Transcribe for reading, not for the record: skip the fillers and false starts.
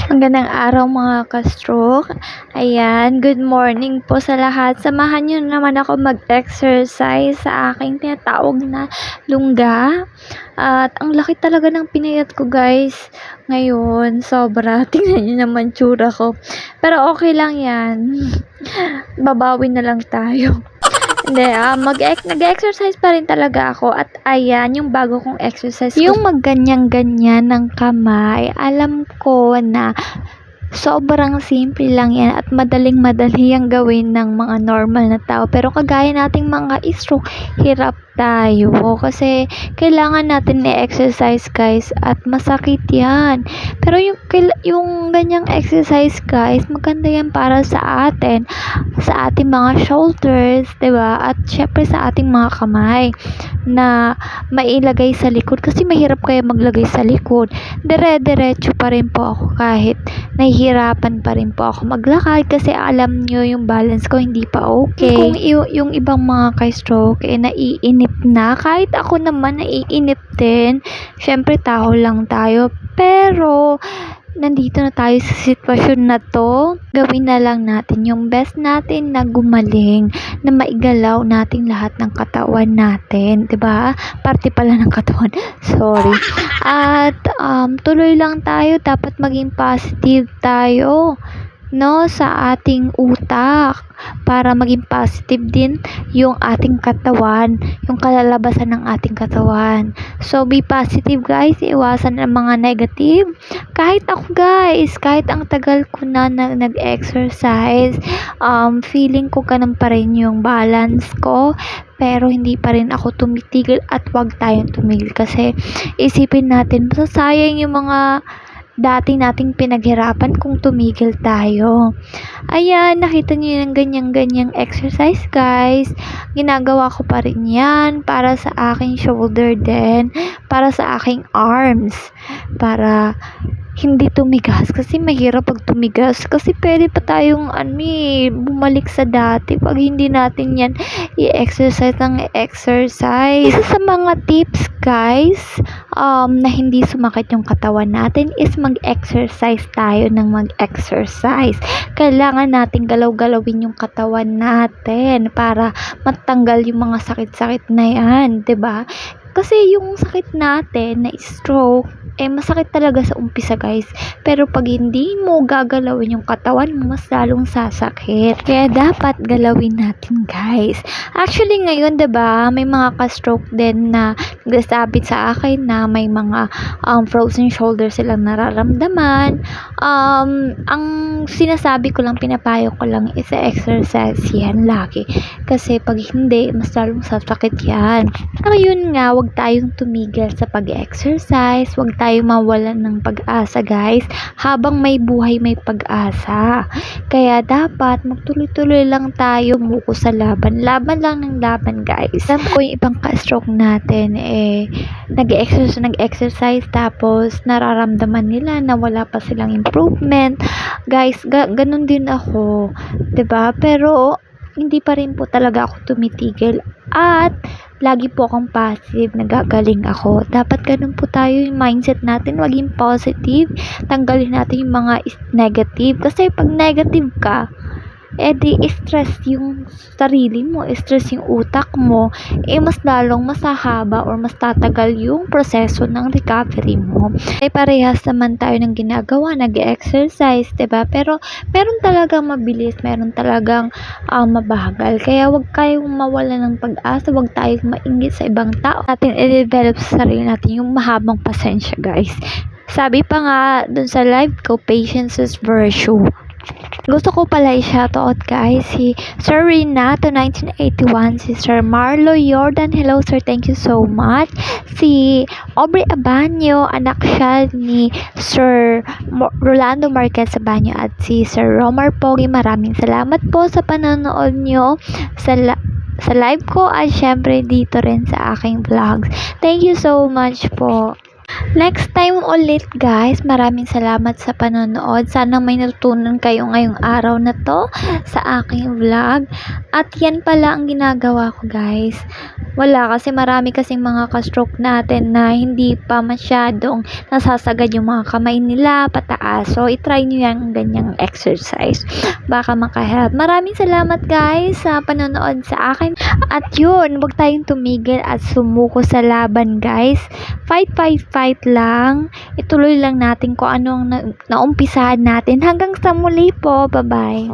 Magandang araw mga ka-stroke. Ayan, good morning po sa lahat. Samahan niyo naman ako mag-exercise sa aking tinatawag na lungga. At ang laki talaga ng pinayat ko guys. Ngayon, sobra. Tingnan niyo naman tsura ko. Pero okay lang yan. Babawi na lang tayo. Hindi, nag-exercise pa rin talaga ako at ayan, yung bago kong exercise yung magganyan-ganyan ng kamay. Alam ko na sobrang simple lang yan at madaling-madali ang gawin ng mga normal na tao. Pero kagaya nating mga stroke, hirap tayo kasi kailangan natin i-exercise guys at masakit yan. Pero yung ganyang exercise guys, maganda yan para sa atin, sa ating mga shoulders, 'di ba? At syempre sa ating mga kamay na mailagay sa likod kasi mahirap kaya maglagay sa likod. Dire-diretso pa rin po ako kahit nahihirapan pa rin po ako maglakad kasi alam nyo yung balance ko hindi pa okay. Kung yung ibang mga ka-stroke naiinip na, kahit ako naman naiinip din. Syempre tao lang tayo pero nandito na tayo sa sitwasyon na to, gawin na lang natin yung best natin na gumaling, na maigalaw natin lahat ng katawan natin, 'di ba? Parte pala ng katawan. Sorry. At tuloy lang tayo, dapat maging positive tayo no sa ating utak para maging positive din yung ating katawan, yung kalalabasan ng ating katawan. So be positive guys, iwasan ang mga negative. Kahit ako guys, kahit ang tagal ko na nag-exercise, feeling ko ganun pa rin yung balance ko, pero hindi pa rin ako tumitigil at wag tayong tumigil kasi isipin natin masasayang yung mga dati nating pinaghirapan kung tumigil tayo. Ayan, nakita niyo yung ganyang exercise guys. Ginagawa ko pa rin yan para sa aking shoulder din, para sa aking arms, para hindi tumigas kasi mahirap pag tumigas kasi pwede pa tayong bumalik sa dati pag hindi natin yan i-exercise ng exercise. Isa sa mga tips guys na hindi sumakit yung katawan natin is mag-exercise tayo ng mag-exercise. Kailangan natin galaw-galawin yung katawan natin para matanggal yung mga sakit-sakit na yan, 'di ba? Kasi yung sakit natin na stroke, masakit talaga sa umpisa guys. Pero pag hindi mo gagalawin yung katawan mo, mas lalong sasakit. Kaya dapat galawin natin guys. Actually ngayon, 'di ba, may mga ka-stroke din na nagsasabi sa akin na may mga frozen shoulder silang nararamdaman. Ang sinasabi ko lang, pinapayo ko lang is exercise yan lagi. Kasi pag hindi, mas lalong sasakit yan. Ngayon nga, wag tayong tumigil sa pag-exercise, wag tayong mawalan ng pag-asa guys. Habang may buhay, may pag-asa. Kaya dapat magtuloy-tuloy lang tayo muko sa laban. Laban lang ng laban guys. Alam ko yung ibang ka-stroke natin nag-exercise tapos nararamdaman nila na wala pa silang improvement. Guys, ganun din ako, 'di ba? Pero hindi pa rin po talaga ako tumitigil at lagi po akong positive, nagagaling ako. Dapat ganun po tayo yung mindset natin, maging positive, tanggalin natin yung mga negative. Kasi pag negative ka, di stress yung sarili mo, stress yung utak mo, mas lalong masahaba or mas tatagal yung proseso ng recovery mo. Parehas naman tayo ng ginagawa, nag-exercise, 'di ba? Pero meron talagang mabilis, meron talagang mabagal. Kaya wag kayong mawala ng pag-asa, wag tayong mainggit sa ibang tao. Natin i-develop sa sarili natin yung mahabang pasensya, guys. Sabi pa nga dun sa live ko, patience is virtue. Gusto ko pala i-shoutout guys si Sir Renato 1981, si Sir Marlo Jordan, hello sir, thank you so much. Si Aubrey Abanyo, anak siya ni Sir Rolando Marquez Abanyo at si Sir Romar Pogi, maraming salamat po sa panonood nyo sa live ko at syempre dito rin sa aking vlogs. Thank you so much po. Next time ulit guys, maraming salamat sa panonood. Sana may natutunan kayo ngayong araw na to sa aking vlog. At yan pala ang ginagawa ko guys. Wala kasi marami kasing mga ka-stroke natin na hindi pa masyadong nasasagad yung mga kamay nila pataas. So, itry nyo yung ganyang exercise. Baka makahelp. Maraming salamat guys sa panonood sa akin. At yun, huwag tayong tumigil at sumuko sa laban guys. Fight lang. Ituloy lang natin kung ano ang naumpisahan natin. Hanggang sa muli po. Bye-bye.